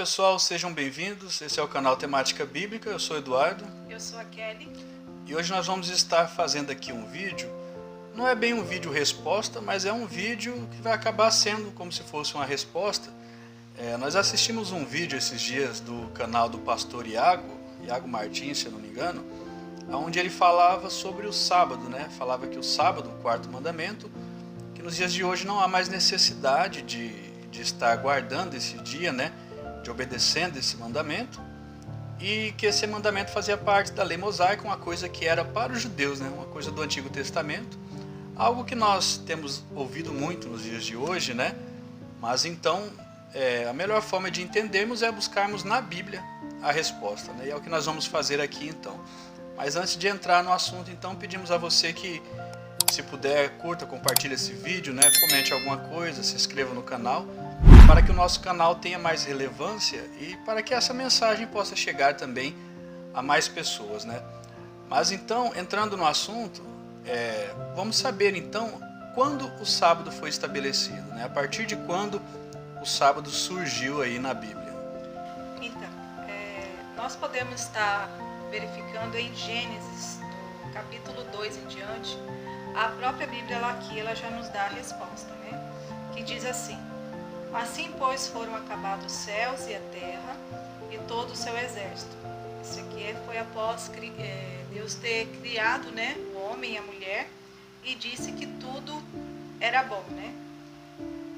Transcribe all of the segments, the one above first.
pessoal, sejam bem-vindos. Esse é o canal Temática Bíblica. Eu sou o Eduardo. Eu sou a Kelly. E hoje nós vamos estar fazendo aqui um vídeo. Não é bem um vídeo resposta, mas é um vídeo que vai acabar sendo como se fosse uma resposta. Nós assistimos um vídeo esses dias do canal do pastor Iago Martins, se eu não me engano, onde ele falava sobre o sábado, né? Falava que o sábado, o quarto mandamento, que nos dias de hoje não há mais necessidade de estar guardando esse dia, né? De obedecendo esse mandamento, e que esse mandamento fazia parte da lei mosaica, uma coisa que era para os judeus, né? Uma coisa do Antigo Testamento, algo que nós temos ouvido muito nos dias de hoje, né? Mas então, a melhor forma de entendermos é buscarmos na Bíblia a resposta, né? E é o que nós vamos fazer aqui então. Mas antes de entrar no assunto, então, pedimos a você que, se puder, curta, compartilhe esse vídeo, né? Comente alguma coisa, se inscreva no canal, para que o nosso canal tenha mais relevância e para que essa mensagem possa chegar também a mais pessoas, né? Mas então, entrando no assunto, vamos saber então quando o sábado foi estabelecido, né? A partir de quando o sábado surgiu aí na Bíblia. Então, nós podemos estar verificando em Gênesis, no capítulo 2 em diante, a própria Bíblia ela já nos dá a resposta, né? Que diz assim: assim, pois, foram acabados os céus e a terra e todo o seu exército. Isso aqui foi após Deus ter criado, né, o homem e a mulher, e disse que tudo era bom, né?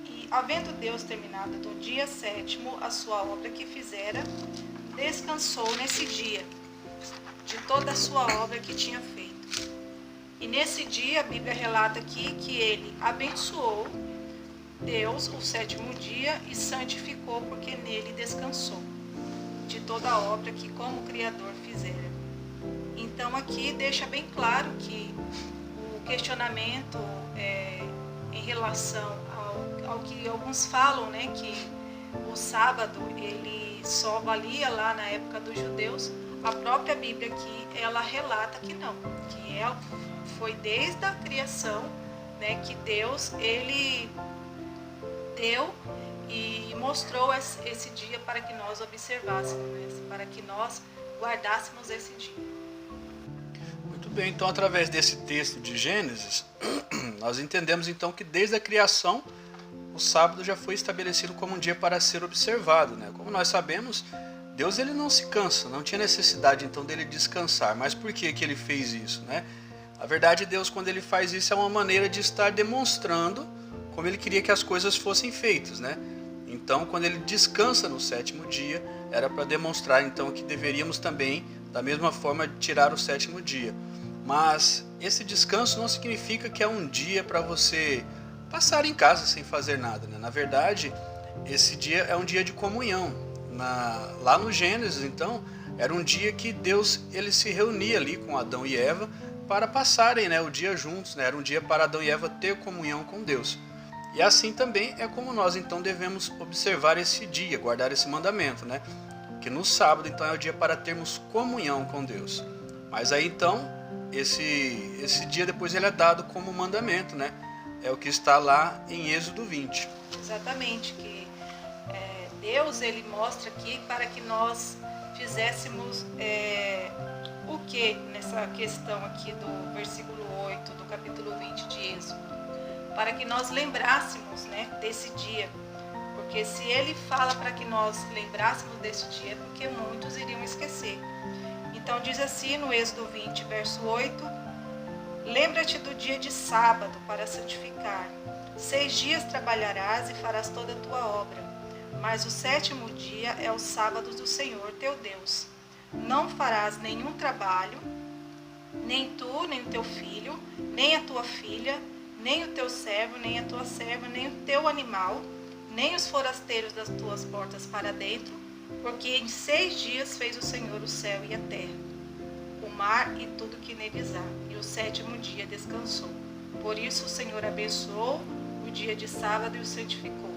E havendo Deus terminado no dia sétimo a sua obra que fizera, descansou nesse dia de toda a sua obra que tinha feito. E nesse dia a Bíblia relata aqui que ele abençoou Deus o sétimo dia e santificou, porque nele descansou de toda a obra que como Criador fizera. Então aqui deixa bem claro que o questionamento em relação ao que alguns falam, né, que o sábado ele só valia lá na época dos judeus, a própria Bíblia aqui ela relata que não, que foi desde a criação, né, que Deus ele deu e mostrou esse dia para que nós observássemos, né? Para que nós guardássemos esse dia. Muito bem, então através desse texto de Gênesis, nós entendemos então que desde a criação o sábado já foi estabelecido como um dia para ser observado, né? Como nós sabemos, Deus ele não se cansa, não tinha necessidade então dele descansar. Mas por que ele fez isso, né? Na verdade, Deus, quando ele faz isso, é uma maneira de estar demonstrando como ele queria que as coisas fossem feitas, né? Então, quando ele descansa no sétimo dia, era para demonstrar então que deveríamos também, da mesma forma, tirar o sétimo dia. Mas esse descanso não significa que é um dia para você passar em casa sem fazer nada, né? Na verdade, esse dia é um dia de comunhão. Lá no Gênesis, então, era um dia que Deus ele se reunia ali com Adão e Eva para passarem, né, o dia juntos, né? Era um dia para Adão e Eva ter comunhão com Deus. E assim também é como nós então devemos observar esse dia, guardar esse mandamento, né? Que no sábado então é o dia para termos comunhão com Deus. Mas aí então, esse dia depois ele é dado como mandamento, né? É o que está lá em Êxodo 20. Exatamente, que Deus ele mostra aqui para que nós fizéssemos o que nessa questão aqui do versículo 8 do capítulo 20 de Êxodo. Para que nós lembrássemos, né, desse dia. Porque se ele fala para que nós lembrássemos desse dia, é porque muitos iriam esquecer. Então diz assim no Êxodo 20, verso 8: lembra-te do dia de sábado para santificar. 6 dias trabalharás e farás toda a tua obra. Mas o sétimo dia é o sábado do Senhor teu Deus. Não farás nenhum trabalho, nem tu, nem o teu filho, nem a tua filha, nem o teu servo, nem a tua serva, nem o teu animal, nem os forasteiros das tuas portas para dentro, porque em 6 dias fez o Senhor o céu e a terra, o mar e tudo que neles há, e o sétimo dia descansou. Por isso o Senhor abençoou o dia de sábado e o santificou.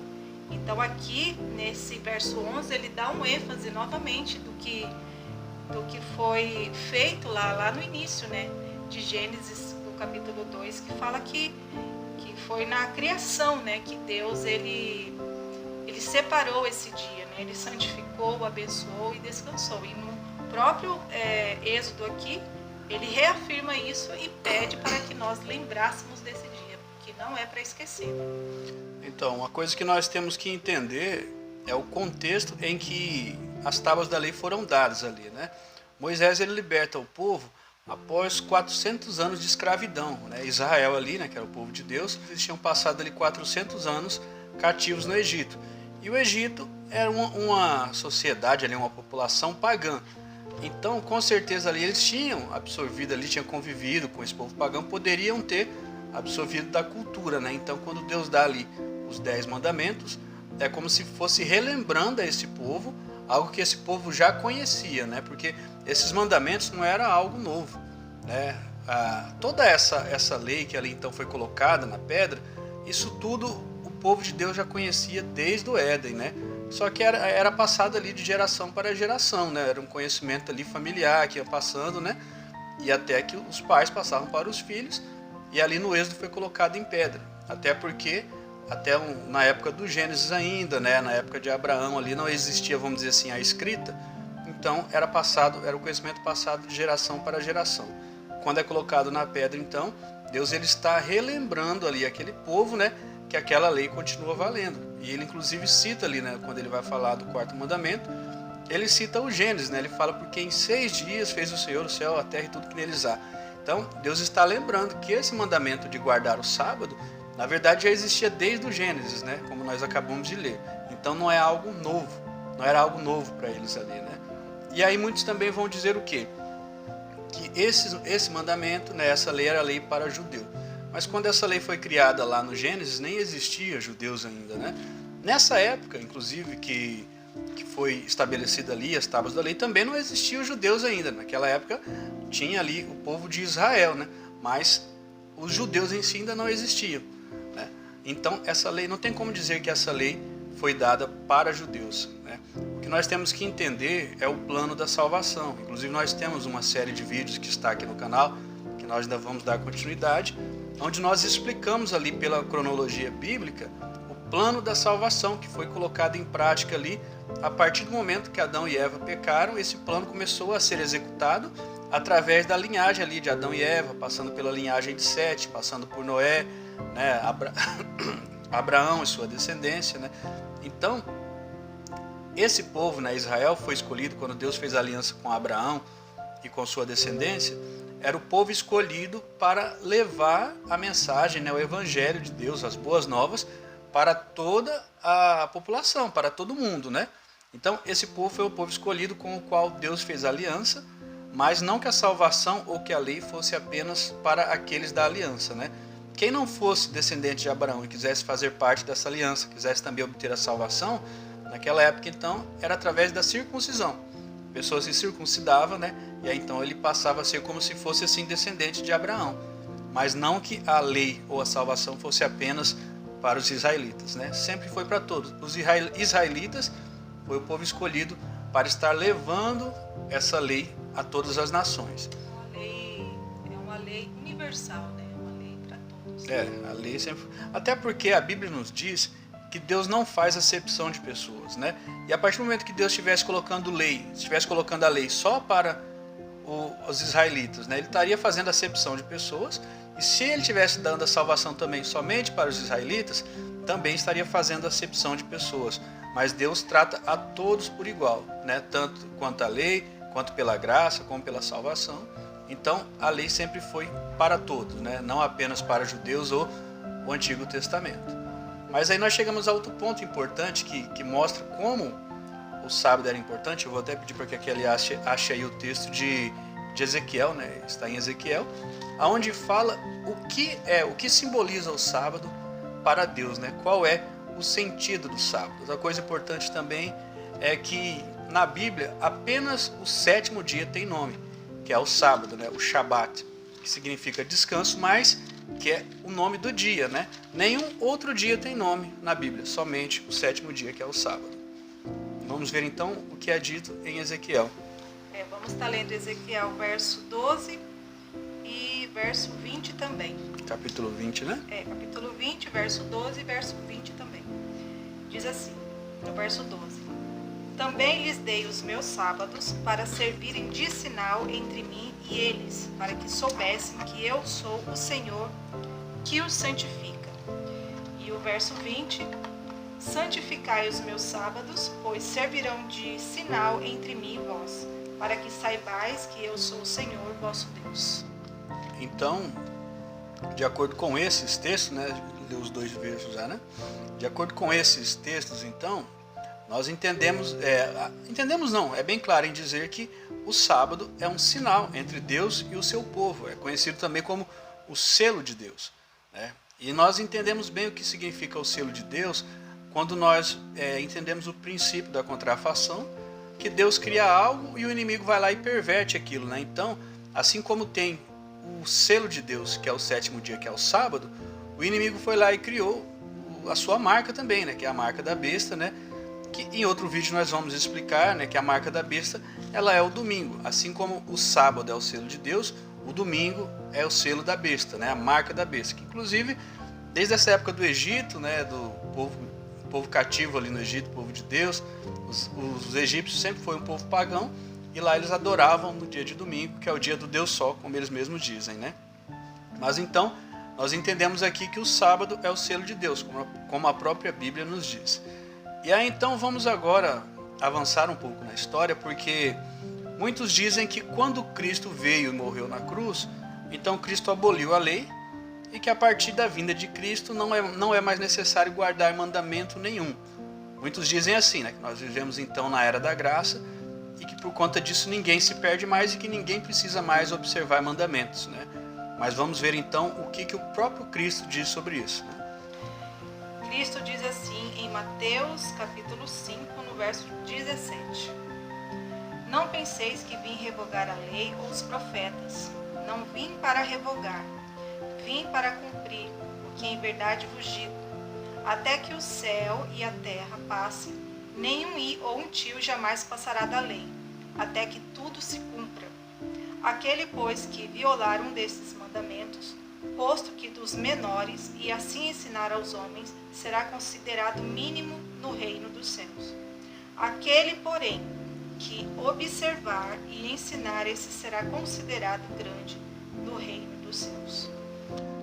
Então aqui, nesse verso 11, ele dá um ênfase novamente do que foi feito lá no início, né, de Gênesis, capítulo 2, que fala que foi na criação, né, que Deus ele ele separou esse dia, né? Ele santificou, abençoou e descansou. E no próprio Êxodo aqui, ele reafirma isso e pede para que nós lembrássemos desse dia, que não é para esquecer. Então, uma coisa que nós temos que entender é o contexto em que as tábuas da lei foram dadas ali, né? Moisés, ele liberta o povo após 400 anos de escravidão, né? Israel ali, né, que era o povo de Deus, eles tinham passado ali 400 anos cativos no Egito. E o Egito era uma sociedade ali, uma população pagã. Então, com certeza ali eles tinham absorvido ali, tinham convivido com esse povo pagão, poderiam ter absorvido da cultura, né? Então, quando Deus dá ali os 10 mandamentos, é como se fosse relembrando a esse povo algo que esse povo já conhecia, né? Porque esses mandamentos não era algo novo, né? Toda essa lei que ali então foi colocada na pedra, isso tudo o povo de Deus já conhecia desde o Éden, né? Só que era passado ali de geração para geração, né? Era um conhecimento ali familiar que ia passando, né? E até que os pais passavam para os filhos, e ali no Êxodo foi colocado em pedra. Até porque, na época do Gênesis ainda, né? Na época de Abraão ali não existia, vamos dizer assim, a escrita. Então era o conhecimento passado de geração para geração. Quando é colocado na pedra, então, Deus ele está relembrando ali aquele povo, né? Que aquela lei continua valendo. E ele inclusive cita ali, né, quando ele vai falar do 4º mandamento, ele cita o Gênesis, né? Ele fala porque em 6 dias fez o Senhor o céu, a terra e tudo que neles há. Então, Deus está lembrando que esse mandamento de guardar o sábado, na verdade já existia desde o Gênesis, né? Como nós acabamos de ler. Então não é algo novo, não era algo novo para eles ali, né? E aí muitos também vão dizer o quê? Que esse mandamento, né, essa lei era lei para judeu. Mas quando essa lei foi criada lá no Gênesis, nem existia judeus ainda, né? Nessa época, inclusive, que foi estabelecida ali as tábuas da lei, também não existiam judeus ainda. Naquela época tinha ali o povo de Israel, né? Mas os judeus em si ainda não existiam, né? Então essa lei, não tem como dizer que essa lei foi dada para judeus, né? O que nós temos que entender é o plano da salvação. Inclusive nós temos uma série de vídeos que está aqui no canal, que nós ainda vamos dar continuidade, onde nós explicamos ali pela cronologia bíblica o plano da salvação que foi colocado em prática ali a partir do momento que Adão e Eva pecaram. Esse plano começou a ser executado através da linhagem ali de Adão e Eva, passando pela linhagem de Sete, passando por Noé, né, Abraão e sua descendência, né? Então, esse povo, né, Israel, foi escolhido quando Deus fez aliança com Abraão e com sua descendência. Era o povo escolhido para levar a mensagem, né, o evangelho de Deus, as boas novas, para toda a população, para todo mundo, né? Então, esse povo foi o povo escolhido com o qual Deus fez aliança, mas não que a salvação ou que a lei fosse apenas para aqueles da aliança, né? Quem não fosse descendente de Abraão e quisesse fazer parte dessa aliança, quisesse também obter a salvação, naquela época, então, era através da circuncisão. A pessoa se circuncidava, né? E aí, então, ele passava a ser como se fosse, assim, descendente de Abraão. Mas não que a lei ou a salvação fosse apenas para os israelitas, né? Sempre foi para todos. Os israelitas foi o povo escolhido para estar levando essa lei a todas as nações. É uma lei universal, né? Uma lei para todos. A lei sempre... Até porque a Bíblia nos diz que Deus não faz acepção de pessoas, né? E a partir do momento que Deus estivesse colocando a lei só para os israelitas, né? Ele estaria fazendo acepção de pessoas. E se ele estivesse dando a salvação também somente para os israelitas, também estaria fazendo acepção de pessoas. Mas Deus trata a todos por igual, né? Tanto quanto a lei, quanto pela graça, como pela salvação. Então, a lei sempre foi para todos, né? Não apenas para judeus ou o Antigo Testamento. Mas aí nós chegamos a outro ponto importante que mostra como o sábado era importante. Eu vou até pedir para que a Kelly ache aí o texto de Ezequiel, né? Está em Ezequiel, onde fala o que simboliza o sábado para Deus, né? Qual é o sentido do sábado. Outra coisa importante também é que na Bíblia apenas o 7º dia tem nome, que é o sábado, né? O Shabat, que significa descanso, mas que é o nome do dia, né? Nenhum outro dia tem nome na Bíblia, somente o 7º dia, que é o sábado. Vamos ver então o que é dito em Ezequiel. Vamos estar lendo Ezequiel verso 12 e verso 20 também. Capítulo 20, né? Capítulo 20, verso 12 e verso 20 também. Diz assim: no verso 12. Também lhes dei os meus sábados para servirem de sinal entre mim e eles, para que soubessem que eu sou o Senhor que os santifica. E o verso 20. Santificai os meus sábados, pois servirão de sinal entre mim e vós, para que saibais que eu sou o Senhor vosso Deus. Então, de acordo com esses textos, né, leu os 2 versos já, né? De acordo com esses textos, então, nós entendemos não, é bem claro em dizer que o sábado é um sinal entre Deus e o seu povo, é conhecido também como o selo de Deus, né? E nós entendemos bem o que significa o selo de Deus quando nós entendemos o princípio da contrafação, que Deus cria algo e o inimigo vai lá e perverte aquilo, né? Então, assim como tem o selo de Deus, que é o 7º dia, que é o sábado, o inimigo foi lá e criou a sua marca também, né? Que é a marca da besta, né? Que em outro vídeo nós vamos explicar, né? Que a marca da besta, ela é o domingo. Assim como o sábado é o selo de Deus, o domingo é o selo da besta, né? A marca da besta. Que inclusive, desde essa época do Egito, né? Do povo cativo ali no Egito, povo de Deus, os egípcios sempre foi um povo pagão, e lá eles adoravam no dia de domingo, que é o dia do Deus Sol, como eles mesmos dizem, né? Mas então, nós entendemos aqui que o sábado é o selo de Deus, como a própria Bíblia nos diz. E aí então vamos agora avançar um pouco na história, porque muitos dizem que quando Cristo veio e morreu na cruz, então Cristo aboliu a lei, e que a partir da vinda de Cristo não é mais necessário guardar mandamento nenhum. Muitos dizem assim, né, que nós vivemos então na era da graça e que por conta disso ninguém se perde mais e que ninguém precisa mais observar mandamentos, né? Mas vamos ver então o que o próprio Cristo diz sobre isso, né? Cristo diz assim em Mateus capítulo 5, no verso 17. Não penseis que vim revogar a lei ou os profetas. Não vim para revogar, vim para cumprir o que em verdade vos digo. Até que o céu e a terra passem, nenhum i ou um tio jamais passará da lei, até que tudo se cumpra. Aquele, pois, que violar um desses mandamentos, posto que dos menores, e assim ensinar aos homens, será considerado mínimo no reino dos céus. Aquele, porém, que observar e ensinar, esse será considerado grande no reino dos céus.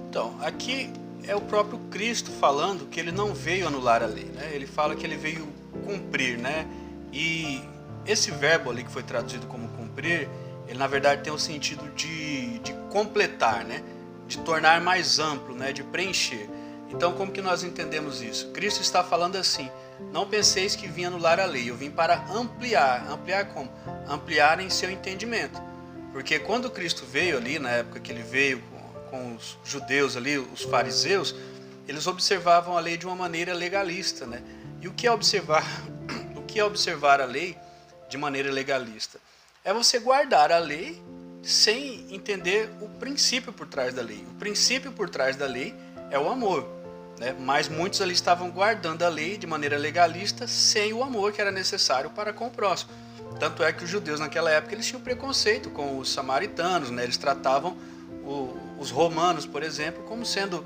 Então, aqui é o próprio Cristo falando que ele não veio anular a lei, né? Ele fala que ele veio cumprir, né? E esse verbo ali que foi traduzido como cumprir, ele na verdade tem o sentido de completar, né? De tornar mais amplo, né? De preencher. Então, como que nós entendemos isso? Cristo está falando assim: não penseis que vim anular a lei, eu vim para ampliar. Ampliar como? Ampliar em seu entendimento. Porque quando Cristo veio ali, na época que ele veio com os judeus ali, os fariseus, eles observavam a lei de uma maneira legalista, né? E o que é observar a lei de maneira legalista? É você guardar a lei sem entender o princípio por trás da lei. O princípio por trás da lei é o amor, né? Mas muitos ali estavam guardando a lei de maneira legalista sem o amor que era necessário para com o próximo. Tanto é que os judeus naquela época eles tinham preconceito com os samaritanos, né? Eles tratavam os romanos, por exemplo, como sendo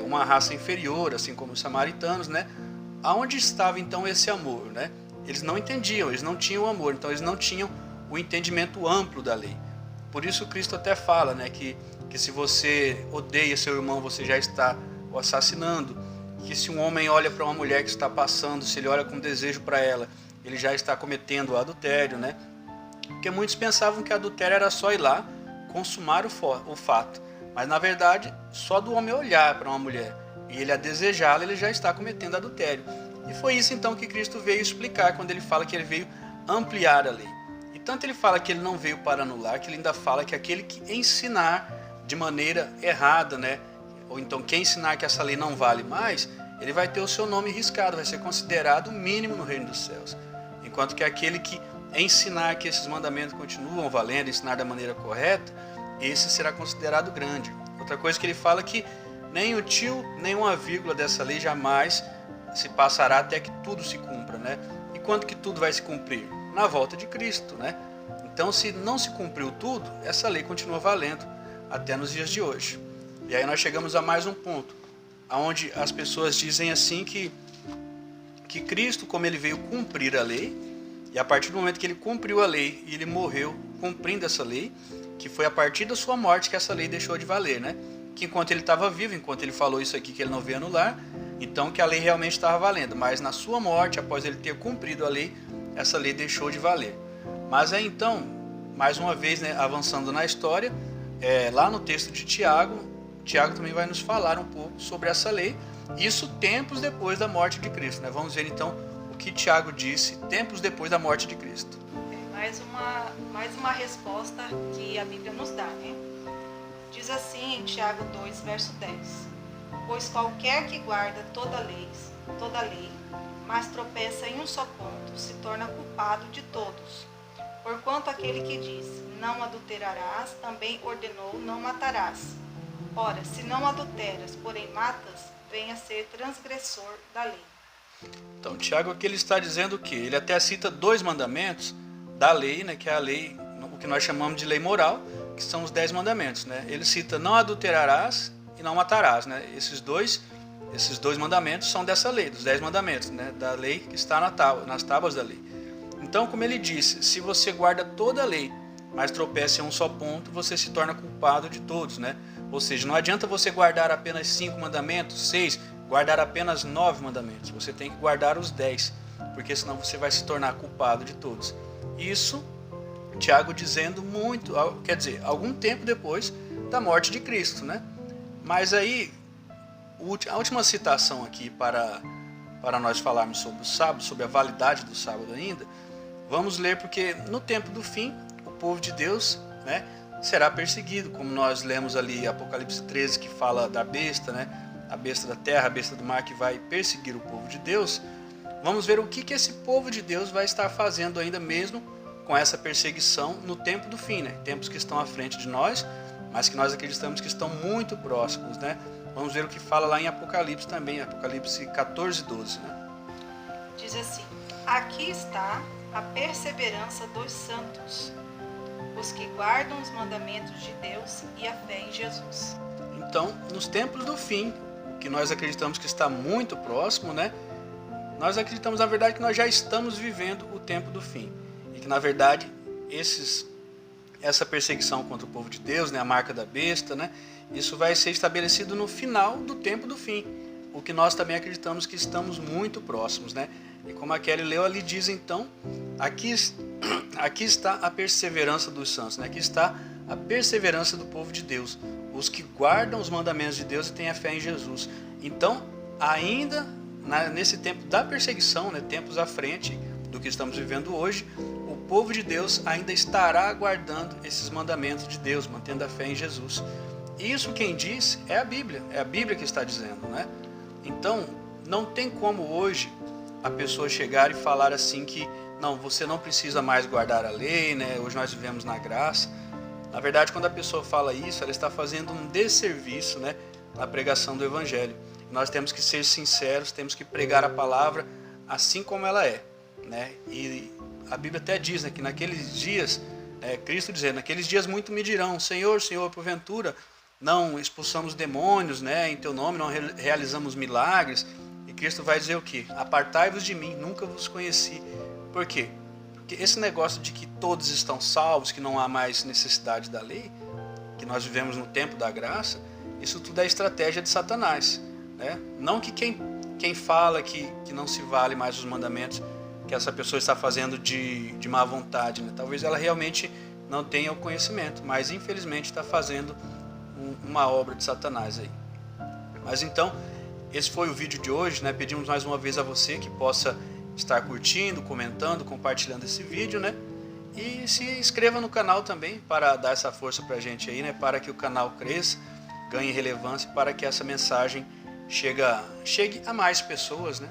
uma raça inferior, assim como os samaritanos, né? Aonde estava então esse amor, né? Eles não entendiam, eles não tinham amor, então eles não tinham o entendimento amplo da lei. Por isso Cristo até fala, né, que se você odeia seu irmão, você já está o assassinando, que se um homem olha para uma mulher que está passando, se ele olha com desejo para ela, ele já está cometendo o adultério, né? Porque muitos pensavam que adultério era só ir lá consumar o fato, mas na verdade só do homem olhar para uma mulher e ele a desejá-la, ele já está cometendo adultério. E foi isso então que Cristo veio explicar quando ele fala que ele veio ampliar a lei. E tanto ele fala que ele não veio para anular, que ele ainda fala que aquele que ensinar de maneira errada, né, ou então quem ensinar que essa lei não vale mais, ele vai ter o seu nome riscado, vai ser considerado o mínimo no reino dos céus. Enquanto que aquele que ensinar que esses mandamentos continuam valendo, ensinar da maneira correta, esse será considerado grande. Outra coisa que ele fala é que nem o tio, nem uma vírgula dessa lei jamais se passará até que tudo se cumpra, né? E quando que tudo vai se cumprir? Na volta de Cristo, né? Então, se não se cumpriu tudo, essa lei continua valendo até nos dias de hoje. E aí nós chegamos a mais um ponto, onde as pessoas dizem assim que que Cristo, como ele veio cumprir a lei, e a partir do momento que ele cumpriu a lei e ele morreu cumprindo essa lei, que foi a partir da sua morte que essa lei deixou de valer, né? Que enquanto ele estava vivo, enquanto ele falou isso aqui que ele não veio anular, então que a lei realmente estava valendo, mas na sua morte, após ele ter cumprido a lei, essa lei deixou de valer. Mas aí então, mais uma vez, né, avançando na história, lá no texto de Tiago, Tiago também vai nos falar um pouco sobre essa lei, isso tempos depois da morte de Cristo, né? Vamos ver então o que Tiago disse tempos depois da morte de Cristo. Mais uma resposta que a Bíblia nos dá, né? Diz assim em Tiago 2, verso 10: Pois qualquer que guarda toda a lei, mas tropeça em um só ponto, se torna culpado de todos. Porquanto aquele que diz, não adulterarás, também ordenou, não matarás. Ora, se não adulteras, porém matas, venha a ser transgressor da lei. Então, Tiago aqui ele está dizendo o quê? Ele até cita 2 mandamentos da lei, né, que é a lei, o que nós chamamos de lei moral, que são os 10 mandamentos, né? Ele cita não adulterarás e não matarás, né? Esses dois mandamentos são dessa lei, dos 10 mandamentos, né? Da lei que está nas tábuas da lei. Então, como ele disse, se você guarda toda a lei, mas tropeça em um só ponto, você se torna culpado de todos, né? Ou seja, não adianta você guardar apenas 5 mandamentos, 6, guardar apenas 9 mandamentos. Você tem que guardar os 10, porque senão você vai se tornar culpado de todos. Isso, Tiago dizendo algum tempo depois da morte de Cristo, né? Mas aí, a última citação aqui para nós falarmos sobre o sábado, sobre a validade do sábado ainda, vamos ler porque no tempo do fim, o povo de Deus, né, será perseguido, como nós lemos ali Apocalipse 13, que fala da besta, né, a besta da terra, a besta do mar, que vai perseguir o povo de Deus. Vamos ver o que esse povo de Deus vai estar fazendo ainda mesmo com essa perseguição no tempo do fim, né? Tempos que estão à frente de nós, mas que nós acreditamos que estão muito próximos, né? Vamos ver o que fala lá em Apocalipse também, Apocalipse 14, 12, né? Diz assim: aqui está a perseverança dos santos, os que guardam os mandamentos de Deus e a fé em Jesus. Então, nos tempos do fim, o que nós acreditamos que está muito próximo, né? Nós acreditamos, na verdade, que nós já estamos vivendo o tempo do fim. E que, na verdade, essa perseguição contra o povo de Deus, né, a marca da besta, né, isso vai ser estabelecido no final do tempo do fim. O que nós também acreditamos que estamos muito próximos, né? E como a Kelly leu ali, diz então, aqui está a perseverança dos santos, né? Aqui está a perseverança do povo de Deus, os que guardam os mandamentos de Deus e têm a fé em Jesus. Então, ainda nesse tempo da perseguição, né, tempos à frente do que estamos vivendo hoje, o povo de Deus ainda estará guardando esses mandamentos de Deus, mantendo a fé em Jesus. E isso quem diz é a Bíblia que está dizendo, né? Então, não tem como hoje a pessoa chegar e falar assim que não, você não precisa mais guardar a lei, né? Hoje nós vivemos na graça. Na verdade, quando a pessoa fala isso, ela está fazendo um desserviço, né, na pregação do Evangelho. Nós temos que ser sinceros, temos que pregar a palavra assim como ela é, né? E a Bíblia até diz, né, que naqueles dias, Cristo dizendo, naqueles dias muito me dirão, Senhor, Senhor, porventura não expulsamos demônios, né, em teu nome, não realizamos milagres. E Cristo vai dizer o quê? Apartai-vos de mim, nunca vos conheci. Por quê? Porque esse negócio de que todos estão salvos, que não há mais necessidade da lei, que nós vivemos no tempo da graça, isso tudo é estratégia de Satanás, né? Não que quem fala que não se vale mais os mandamentos, que essa pessoa está fazendo de má vontade, né? Talvez ela realmente não tenha o conhecimento, mas infelizmente está fazendo uma obra de Satanás aí. Mas então, esse foi o vídeo de hoje, né? Pedimos mais uma vez a você que possa estar curtindo, comentando, compartilhando esse vídeo, né? E se inscreva no canal também para dar essa força pra gente aí, né? Para que o canal cresça, ganhe relevância, para que essa mensagem chegue a mais pessoas, né?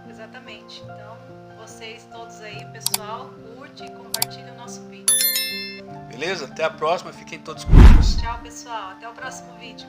Exatamente. Então, vocês todos aí, pessoal, curte e compartilhe o nosso vídeo. Beleza? Até a próxima. Fiquem todos com Deus. Tchau, pessoal. Até o próximo vídeo.